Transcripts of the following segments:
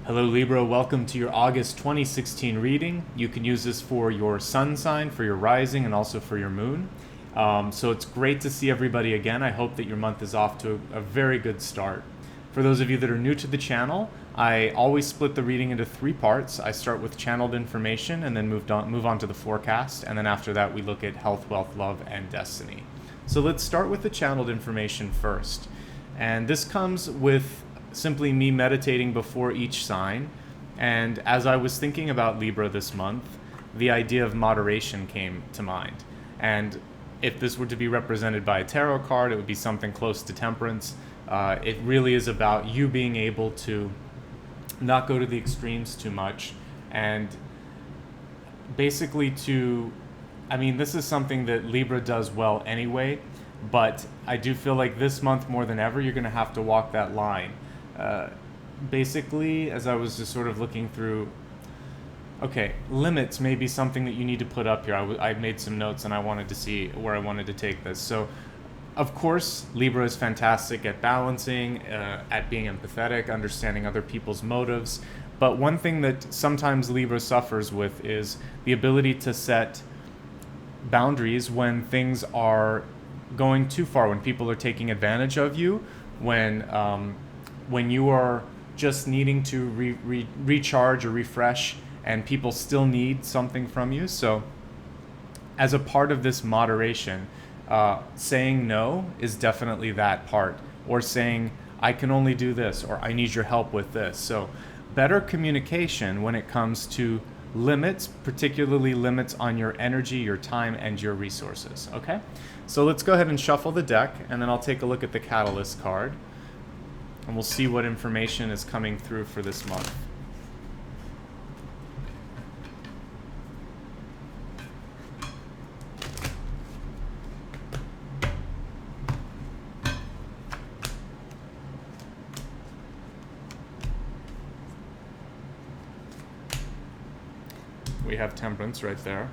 Hello Libra, welcome to your August 2016 reading. You can use this for your sun sign, for your rising, and also for your moon. So it's great to see everybody again. I hope that your month is off to a very good start. For those of you that are new to the channel, I always split the reading into 3 parts. I start with channeled information and then move on to the forecast, and then after that we look at health, wealth, love, and destiny. So let's start with the channeled information first. And this comes with simply me meditating before each sign. And as I was thinking about Libra this month, the idea of moderation came to mind. And if this were to be represented by a tarot card, it would be something close to temperance. It really is about you being able to not go to the extremes too much, and basically this is something that Libra does well anyway, but I do feel like this month more than ever, you're going to have to walk that line. Basically, as I was just sort of looking through, limits may be something that you need to put up here. I made some notes and I wanted to see where I wanted to take this. So, of course, Libra is fantastic at balancing, at being empathetic, understanding other people's motives. But one thing that sometimes Libra suffers with is the ability to set boundaries when things are going too far, when people are taking advantage of you, when you are just needing to recharge or refresh and people still need something from you. So as a part of this moderation, saying no is definitely that part, or saying I can only do this, or I need your help with this. So better communication when it comes to limits, particularly limits on your energy, your time, and your resources. Okay, so let's go ahead and shuffle the deck, and then I'll take a look at the Catalyst card, and we'll see what information is coming through for this month. We have Temperance right there.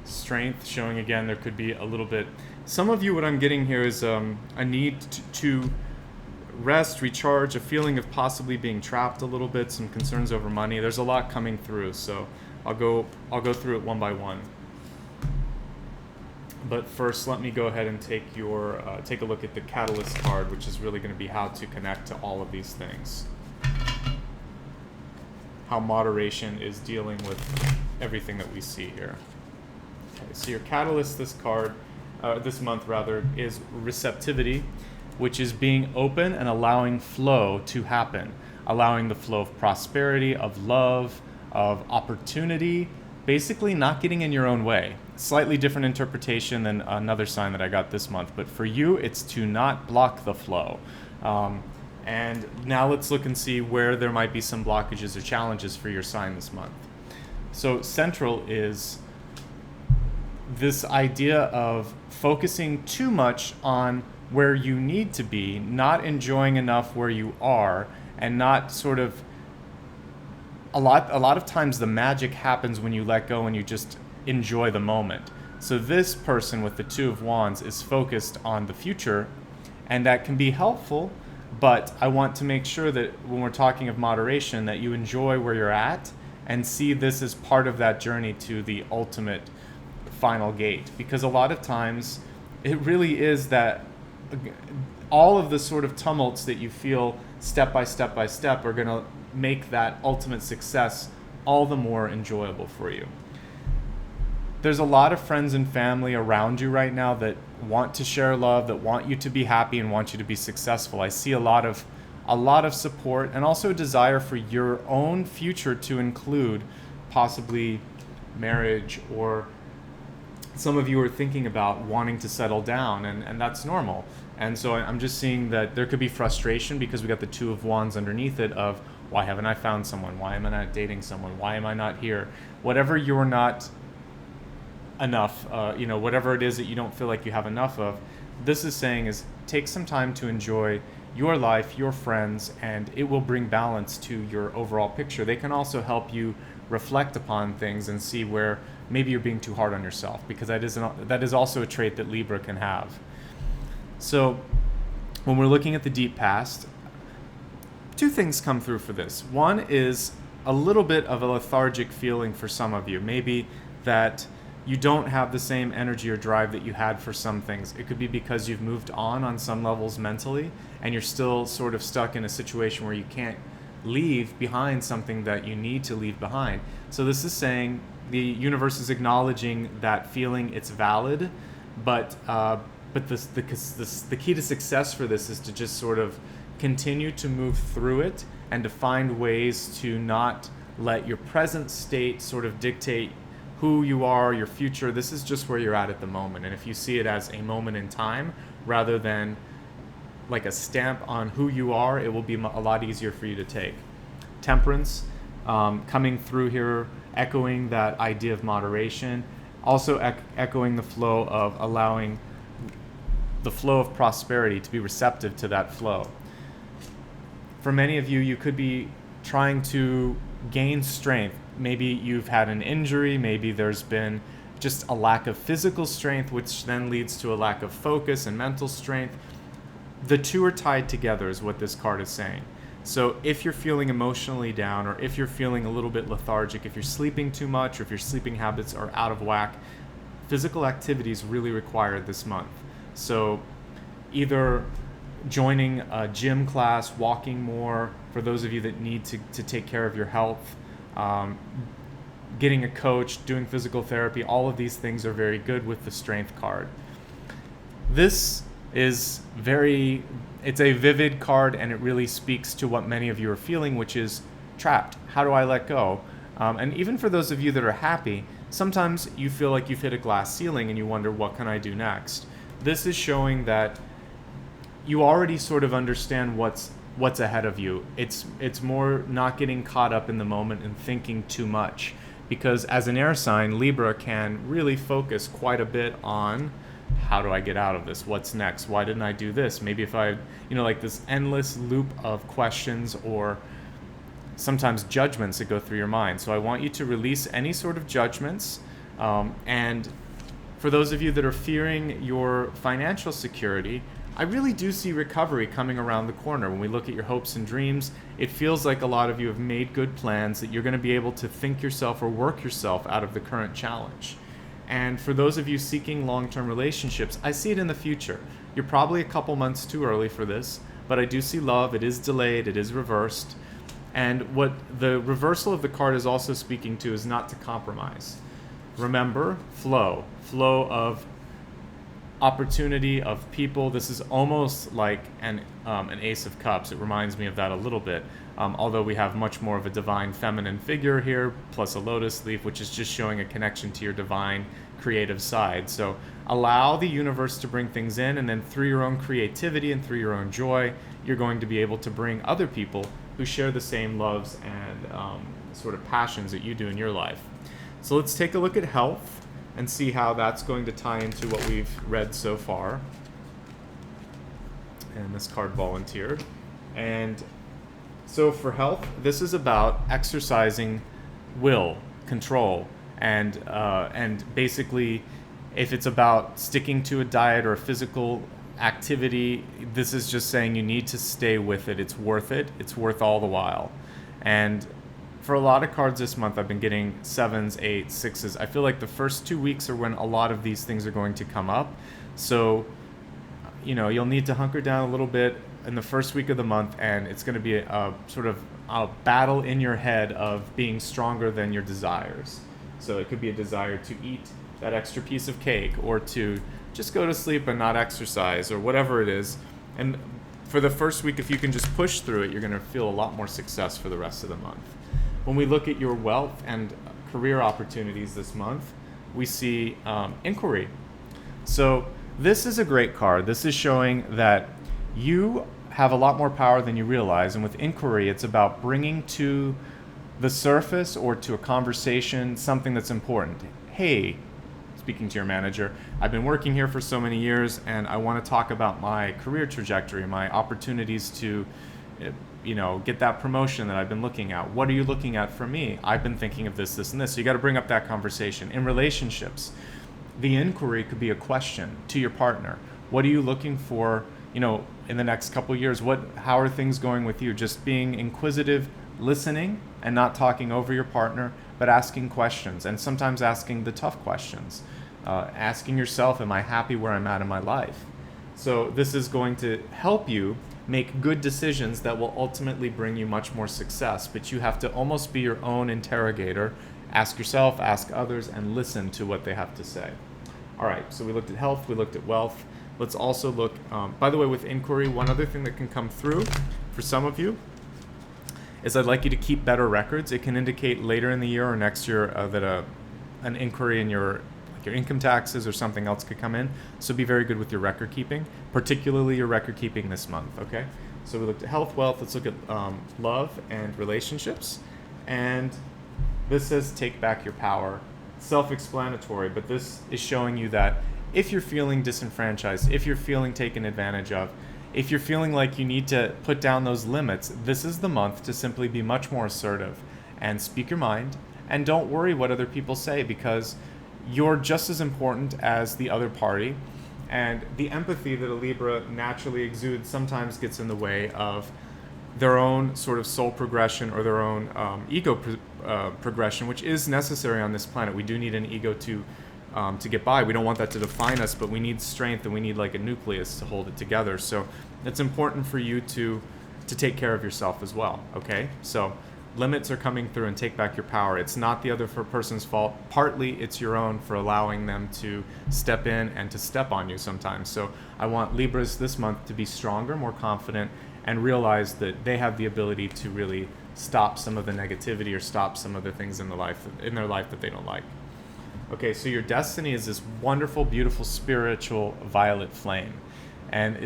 Strength showing again there could be a little bit. Some of you, what I'm getting here is a need to rest, recharge, a feeling of possibly being trapped a little bit, some concerns over money. There's a lot coming through, so I'll go through it one by one. But first, let me go ahead and take a look at the Catalyst card, which is really going to be how to connect to all of these things. How moderation is dealing with everything that we see here. Okay, so your Catalyst this month is receptivity, which is being open and allowing flow to happen, allowing the flow of prosperity, of love, of opportunity, basically not getting in your own way. Slightly different interpretation than another sign that I got this month, but for you, it's to not block the flow. And now let's look and see where there might be some blockages or challenges for your sign this month. So central is this idea of focusing too much on where you need to be, not enjoying enough where you are, and not sort of a lot of times the magic happens when you let go and you just enjoy the moment. So this person with the Two of Wands is focused on the future, and that can be helpful. But I want to make sure that when we're talking of moderation, that you enjoy where you're at and see this as part of that journey to the ultimate final gate. Because a lot of times it really is that all of the sort of tumults that you feel step by step are going to make that ultimate success all the more enjoyable for you. There's a lot of friends and family around you right now that want to share love, that want you to be happy and want you to be successful. I see a lot of support and also a desire for your own future to include possibly marriage, or some of you are thinking about wanting to settle down, and that's normal. And so I'm just seeing that there could be frustration because we got the Two of Wands underneath it of, why haven't I found someone? Why am I not dating someone? Why am I not here? Whatever you're not enough, whatever it is that you don't feel like you have enough of, this is saying is take some time to enjoy your life, your friends, and it will bring balance to your overall picture. They can also help you reflect upon things and see where maybe you're being too hard on yourself, because that is also a trait that Libra can have. So when we're looking at the deep past, two things come through for this. One is a little bit of a lethargic feeling for some of you. Maybe that you don't have the same energy or drive that you had for some things. It could be because you've moved on some levels mentally, and you're still sort of stuck in a situation where you can't leave behind something that you need to leave behind. So this is saying the universe is acknowledging that feeling, it's valid, but the key to success for this is to just sort of continue to move through it and to find ways to not let your present state sort of dictate who you are, your future. This is just where you're at the moment. And if you see it as a moment in time rather than like a stamp on who you are, it will be a lot easier for you to take. Temperance, coming through here, echoing that idea of moderation, also echoing the flow of allowing the flow of prosperity to be receptive to that flow. For many of you, you could be trying to gain strength. Maybe you've had an injury, maybe there's been just a lack of physical strength, which then leads to a lack of focus and mental strength. The two are tied together is what this card is saying. So if you're feeling emotionally down, or if you're feeling a little bit lethargic, if you're sleeping too much, or if your sleeping habits are out of whack, physical activity is really required this month. So either joining a gym class, walking more, for those of you that need to take care of your health, getting a coach, doing physical therapy, all of these things are very good with the strength card. This is it's a vivid card, and it really speaks to what many of you are feeling, which is trapped. How do I let go? And even for those of you that are happy, sometimes you feel like you've hit a glass ceiling and you wonder, what can I do next? This is showing that you already sort of understand what's ahead of you. It's more not getting caught up in the moment and thinking too much, because as an air sign, Libra can really focus quite a bit on, how do I get out of this? What's next? Why didn't I do this? Maybe if I, like this endless loop of questions or sometimes judgments that go through your mind. So I want you to release any sort of judgments. And for those of you that are fearing your financial security, I really do see recovery coming around the corner. When we look at your hopes and dreams, it feels like a lot of you have made good plans, that you're going to be able to think yourself or work yourself out of the current challenge. And for those of you seeking long-term relationships, I see it in the future. You're probably a couple months too early for this, but I do see love. It is delayed, it is reversed. And what the reversal of the card is also speaking to is not to compromise. Remember, flow of opportunity, of people. This is almost like an Ace of Cups. It reminds me of that a little bit, although we have much more of a divine feminine figure here, plus a lotus leaf, which is just showing a connection to your divine creative side. So allow the universe to bring things in, and then through your own creativity and through your own joy, you're going to be able to bring other people who share the same loves and sort of passions that you do in your life. So let's take a look at health and see how that's going to tie into what we've read so far. And this card volunteered. And so for health, this is about exercising will, control, and basically, if it's about sticking to a diet or a physical activity, this is just saying you need to stay with it. It's worth it. It's worth all the while. And for a lot of cards this month, I've been getting 7s, 8s, 6s. I feel like the first 2 weeks are when a lot of these things are going to come up. So, you'll need to hunker down a little bit in the first week of the month, and it's going to be a sort of a battle in your head of being stronger than your desires. So it could be a desire to eat that extra piece of cake, or to just go to sleep and not exercise, or whatever it is. And for the first week, if you can just push through it, you're going to feel a lot more success for the rest of the month. When we look at your wealth and career opportunities this month, we see inquiry. So this is a great card. This is showing that you have a lot more power than you realize. And with inquiry, it's about bringing to the surface or to a conversation something that's important. Hey, speaking to your manager, I've been working here for so many years, and I want to talk about my career trajectory, my opportunities to get that promotion that I've been looking at. What are you looking at for me? I've been thinking of this, this, and this. So you got to bring up that conversation. In relationships, the inquiry could be a question to your partner. What are you looking for, in the next couple of years, how are things going with you? Just being inquisitive, listening, and not talking over your partner, but asking questions, and sometimes asking the tough questions. Asking yourself, am I happy where I'm at in my life? So this is going to help you make good decisions that will ultimately bring you much more success, but you have to almost be your own interrogator. Ask yourself, ask others, and listen to what they have to say. All right, so we looked at health, we looked at wealth. Let's also look, by the way, with inquiry, one other thing that can come through for some of you is I'd like you to keep better records. It can indicate later in the year or next year that an inquiry in your income taxes or something else could come in. So be very good with your record keeping, particularly your record keeping this month, okay? So we looked at health, wealth. Let's look at love and relationships. And this says take back your power. Self-explanatory, but this is showing you that if you're feeling disenfranchised, if you're feeling taken advantage of, if you're feeling like you need to put down those limits, this is the month to simply be much more assertive and speak your mind, and don't worry what other people say, because you're just as important as the other party, and the empathy that a Libra naturally exudes sometimes gets in the way of their own sort of soul progression or their own ego progression, which is necessary on this planet. We do need an ego to get by. We don't want that to define us, but we need strength, and we need like a nucleus to hold it together. So it's important for you to take care of yourself as well, okay? So limits are coming through, and take back your power. It's not the other person's fault. Partly it's your own for allowing them to step in and to step on you sometimes. So I want Libras this month to be stronger, more confident, and realize that they have the ability to really stop some of the negativity or stop some of the things in their life that they don't like. Okay, so your destiny is this wonderful, beautiful, spiritual violet flame. And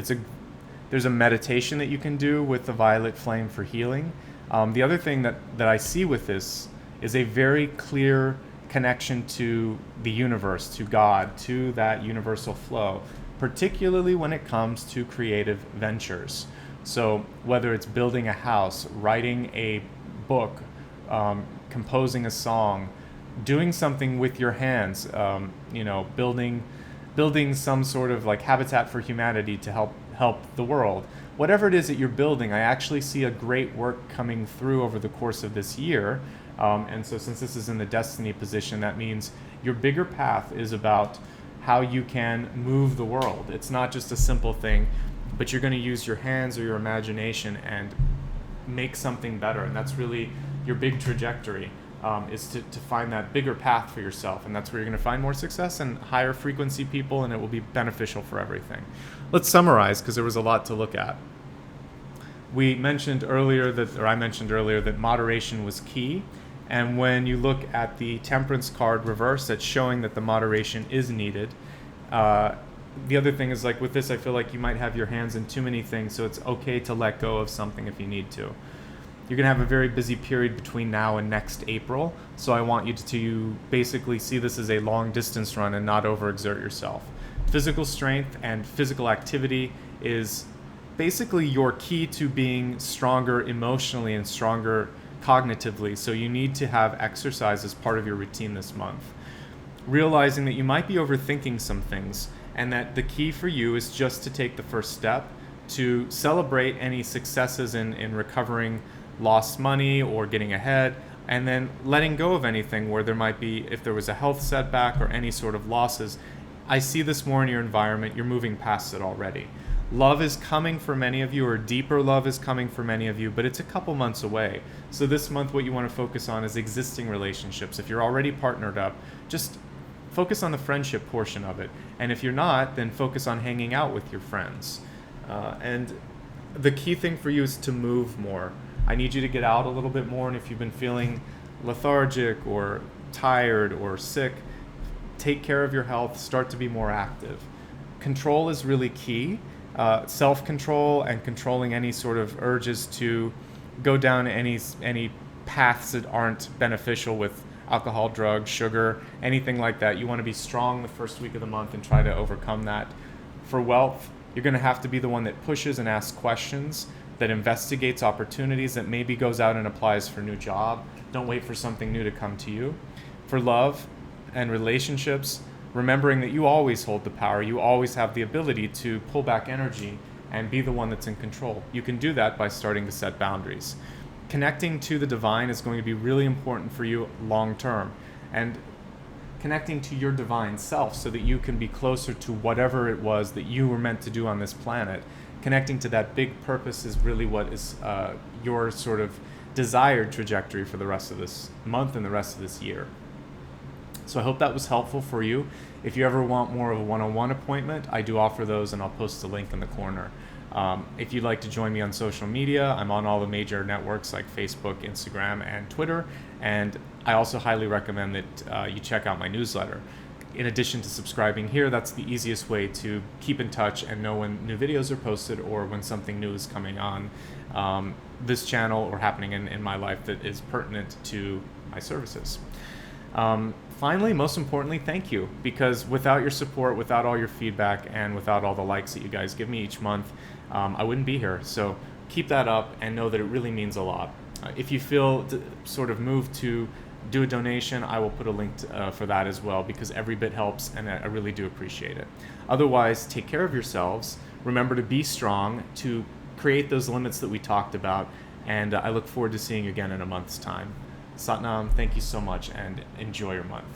there's a meditation that you can do with the violet flame for healing. The other thing that I see with this is a very clear connection to the universe, to God, to that universal flow, particularly when it comes to creative ventures. So whether it's building a house, writing a book, composing a song, doing something with your hands, building some sort of like Habitat for Humanity to help the world. Whatever it is that you're building, I actually see a great work coming through over the course of this year. And so since this is in the destiny position, that means your bigger path is about how you can move the world. It's not just a simple thing, but you're going to use your hands or your imagination and make something better. And that's really your big trajectory, is to find that bigger path for yourself. And that's where you're going to find more success and higher frequency people, and it will be beneficial for everything. Let's summarize, because there was a lot to look at. I mentioned earlier that moderation was key. And when you look at the Temperance card reverse, that's showing that the moderation is needed. The other thing is, like with this, I feel like you might have your hands in too many things, so it's okay to let go of something if you need to. You're going to have a very busy period between now and next April, so I want you to basically see this as a long distance run and not overexert yourself. Physical strength and physical activity is basically your key to being stronger emotionally and stronger cognitively, so you need to have exercise as part of your routine this month. Realizing that you might be overthinking some things, and that the key for you is just to take the first step to celebrate any successes in recovering lost money or getting ahead, and then letting go of anything where there might be, if there was a health setback or any sort of losses. I see this more in your environment. You're moving past it already. Love is coming for many of you, or deeper love is coming for many of you, but it's a couple months away. So this month, what you want to focus on is existing relationships. If you're already partnered up, just focus on the friendship portion of it. And if you're not, then focus on hanging out with your friends. And the key thing for you is to move more. I need you to get out a little bit more, and if you've been feeling lethargic or tired or sick, take care of your health, start to be more active. Control is really key. Self-control and controlling any sort of urges to go down any paths that aren't beneficial with alcohol, drugs, sugar, anything like that. You want to be strong the first week of the month and try to overcome that. For wealth, you're going to have to be the one that pushes and asks questions, that investigates opportunities, that maybe goes out and applies for a new job. Don't wait for something new to come to you. For love and relationships, remembering that you always hold the power, you always have the ability to pull back energy and be the one that's in control. You can do that by starting to set boundaries. Connecting to the divine is going to be really important for you long term, and connecting to your divine self so that you can be closer to whatever it was that you were meant to do on this planet. Connecting to that big purpose is really what is your sort of desired trajectory for the rest of this month and the rest of this year. So I hope that was helpful for you. If you ever want more of a one-on-one appointment, I do offer those, and I'll post a link in the corner. If you'd like to join me on social media, I'm on all the major networks like Facebook, Instagram, and Twitter. And I also highly recommend that you check out my newsletter. In addition to subscribing here, that's the easiest way to keep in touch and know when new videos are posted or when something new is coming on this channel or happening in my life that is pertinent to my services. Finally, most importantly, thank you, because without your support, without all your feedback, and without all the likes that you guys give me each month, I wouldn't be here. So keep that up and know that it really means a lot. If you feel sort of moved to do a donation, I will put a link for that as well, because every bit helps, and I really do appreciate it. Otherwise, take care of yourselves. Remember to be strong, to create those limits that we talked about, and I look forward to seeing you again in a month's time. Satnam, thank you so much, and enjoy your month.